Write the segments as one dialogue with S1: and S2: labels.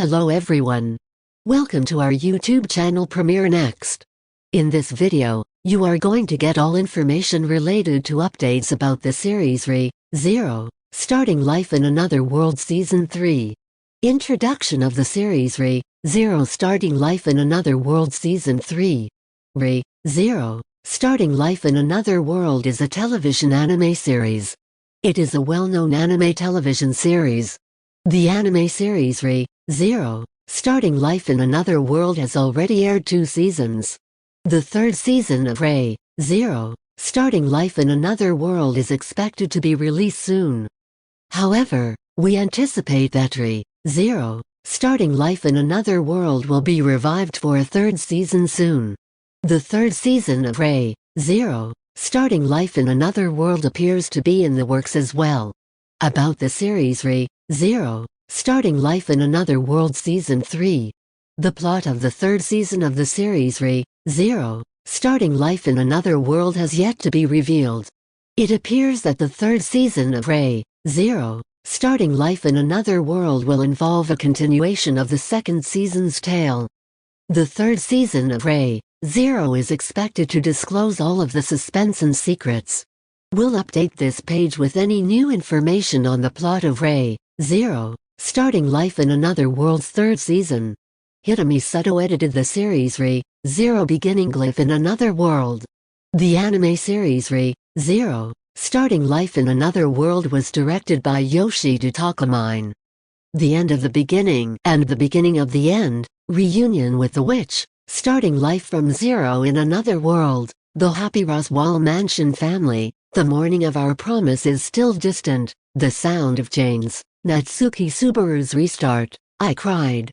S1: Hello everyone. Welcome to our YouTube channel Premiere Next. In this video, you are going to get all information related to updates about the series Re:0, Starting Life in Another World Season 3. Introduction of the series Re:0 Starting Life in Another World Season 3. Re:0 Starting Life in Another World is a television anime series. It is a well-known anime television series. The anime series Re:0 Starting Life in Another World has already aired 2 seasons. The third season of Re:0 Starting Life in Another World is expected to be released soon. However, we anticipate that Re:0 Starting Life in Another World will be revived for a third season soon. The third season of Re:0 Starting Life in Another World appears to be in the works as well. About the series Re:0 Starting Life in Another World Season 3. The plot of the third season of the series Re:0 Starting Life in Another World has yet to be revealed. It appears that the third season of Re:0 Starting Life in Another World will involve a continuation of the second season's tale. The third season of Re:0 is expected to disclose all of the suspense and secrets. We'll update this page with any new information on the plot of Re:0 Starting Life in Another World's third season. Hitomi Suto edited the series Re:0 Beginning Life in Another World. The anime series Re:0 Starting Life in Another World was directed by Yoshida Takamine. The End of the Beginning and the Beginning of the End, Reunion with the Witch, Starting Life from Zero in Another World, The Happy Roswell Mansion Family, The Morning of Our Promise is Still Distant, The Sound of Chains, Natsuki Subaru's Restart, I Cried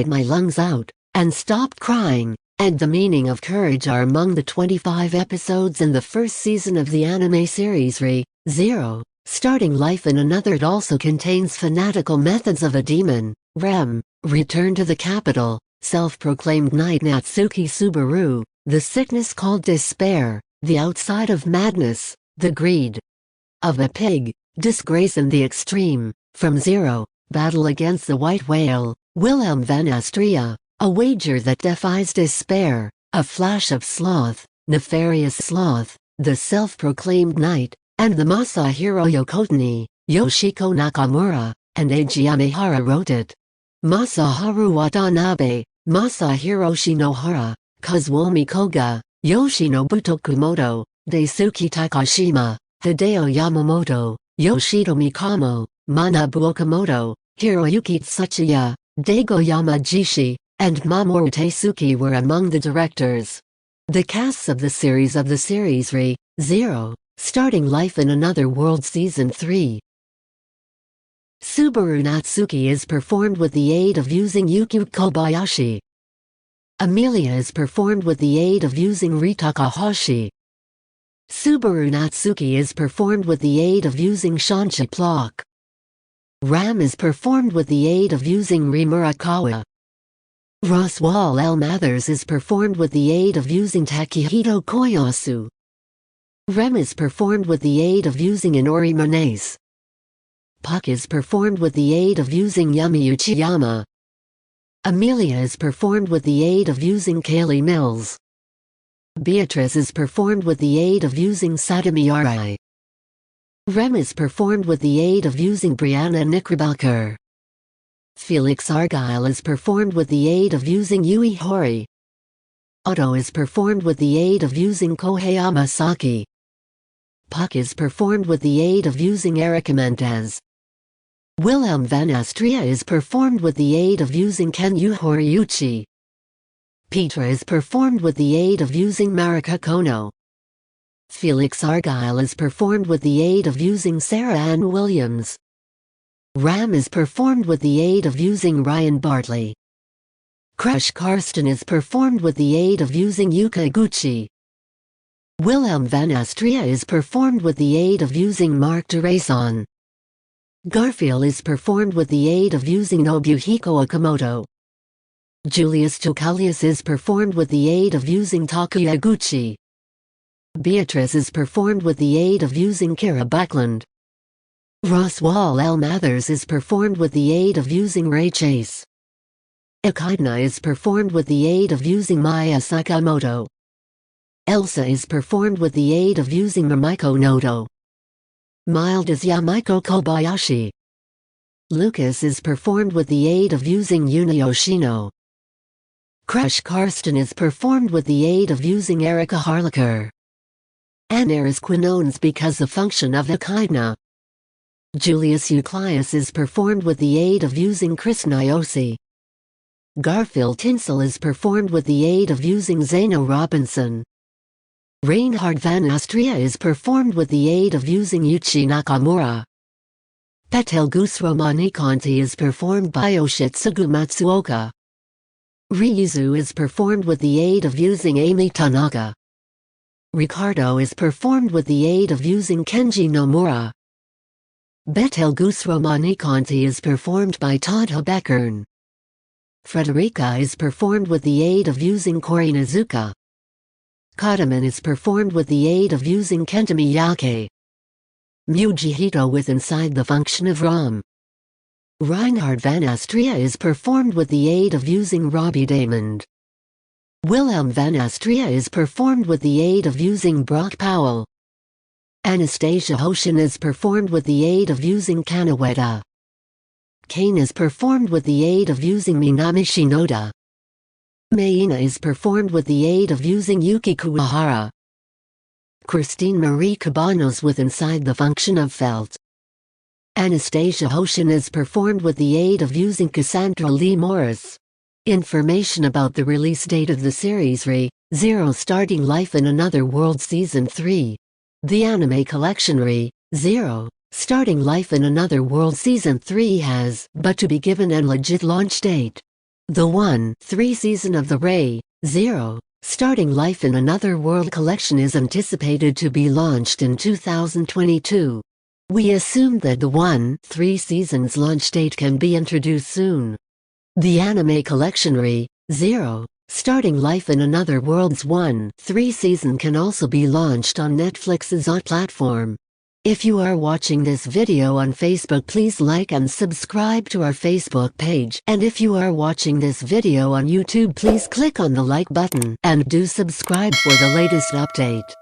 S1: My Lungs Out, and Stopped Crying, and The Meaning of Courage are among the 25 episodes in the first season of the anime series Re:0 Starting Life in Another. It also contains fanatical methods of a demon, Rem, Return to the Capital, Self-Proclaimed Knight Natsuki Subaru, The Sickness Called Despair, The Outside of Madness, The Greed of a Pig, Disgrace in the Extreme, From Zero, Battle Against the White Whale, Wilhelm van Astria, A Wager That Defies Despair, A Flash of Sloth, Nefarious Sloth, The Self-Proclaimed Knight, and the Masahiro Yokotani, Yoshiko Nakamura, and Eiji Yamehara wrote it. Masaharu Watanabe, Masahiro Shinohara, Kazuomi Koga, Yoshinobu Tokumoto, Daisuke Takashima, Hideo Yamamoto, Yoshitomi Kamo, Manabu Okamoto, Hiroyuki Tsuchiya, Daigo Yamagishi, and Mamoru Teisuke were among the directors. The casts of the series Re:0 Starting Life in Another World Season 3. Subaru Natsuki is performed with the aid of using Yuki Kobayashi. Amelia is performed with the aid of using Ri Takahashi. Subaru Natsuki is performed with the aid of using Shanchi Plok. Ram is performed with the aid of using Ri Murakawa. Roswell L. Mathers is performed with the aid of using Takehito Koyasu. Rem is performed with the aid of using Inori Monase. Puck is performed with the aid of using Yumi Uchiyama. Amelia is performed with the aid of using Kaylee Mills. Beatrice is performed with the aid of using Sadami Arai. Rem is performed with the aid of using Brianna Knickerbocker. Felix Argyle is performed with the aid of using Yui Horii. Otto is performed with the aid of using Kohei Amasaki. Puck is performed with the aid of using Erica Mendez. Wilhelm van Astria is performed with the aid of using Kenyu Horiuchi. Petra is performed with the aid of using Marika Kono. Felix Argyle is performed with the aid of using Sarah Ann Williams. Ram is performed with the aid of using Ryan Bartley. Crush Karsten is performed with the aid of using Yuka Iguchi. Wilhelm van Astria is performed with the aid of using Mark Durason. Garfield is performed with the aid of using Nobuhiko Okamoto. Julius Tokalius is performed with the aid of using Takuya Guchi. Beatrice is performed with the aid of using Kira Buckland. Roswell L. Mathers is performed with the aid of using Ray Chase. Echidna is performed with the aid of using Maya Sakamoto. Elsa is performed with the aid of using Mamiko Noto. Mild is Yamaiko Kobayashi. Lucas is performed with the aid of using Yuna Yoshino. Crush Karsten is performed with the aid of using Erika Harlacher. Anar is quinones because the function of Echidna. Julius Euclius is performed with the aid of using Chris Nyosi. Garfield Tinsel is performed with the aid of using Zeno Robinson. Reinhard van Astria is performed with the aid of using Yuichi Nakamura. Betelgeuse Romaniconti is performed by Yoshitsugu Matsuoka. Ryuzu is performed with the aid of using Amy Tanaka. Ricardo is performed with the aid of using Kenji Nomura. Betelgeuse Romaniconti is performed by Tadha Beckern. Frederica is performed with the aid of using Kori Nizuka. Kataman is performed with the aid of using Kenta Miyake. Mujihito with inside the function of Ram. Reinhard van Astria is performed with the aid of using Robbie Damond. Wilhelm van Astria is performed with the aid of using Brock Powell. Anastasia Hoshin is performed with the aid of using Kanaweta. Kane is performed with the aid of using Minami Shinoda. Mayina is performed with the aid of using Yuki Kuwahara. Christine Marie Cabanos with inside the function of Felt. Anastasia Hoshin is performed with the aid of using Cassandra Lee Morris. Information about the release date of the series Re:0 Starting Life in Another World Season 3. The anime collection Re:0 Starting Life in Another World Season 3 has but to be given an legit launch date. The 1/3 season of the Re:0 Starting Life in Another World collection is anticipated to be launched in 2022. We assume that the 1/3 season's launch date can be introduced soon. The anime collection Re:0 Starting Life in Another World's 1/3 season can also be launched on Netflix's OT platform. If you are watching this video on Facebook, please like and subscribe to our Facebook page. And if you are watching this video on YouTube, please click on the like button and do subscribe for the latest update.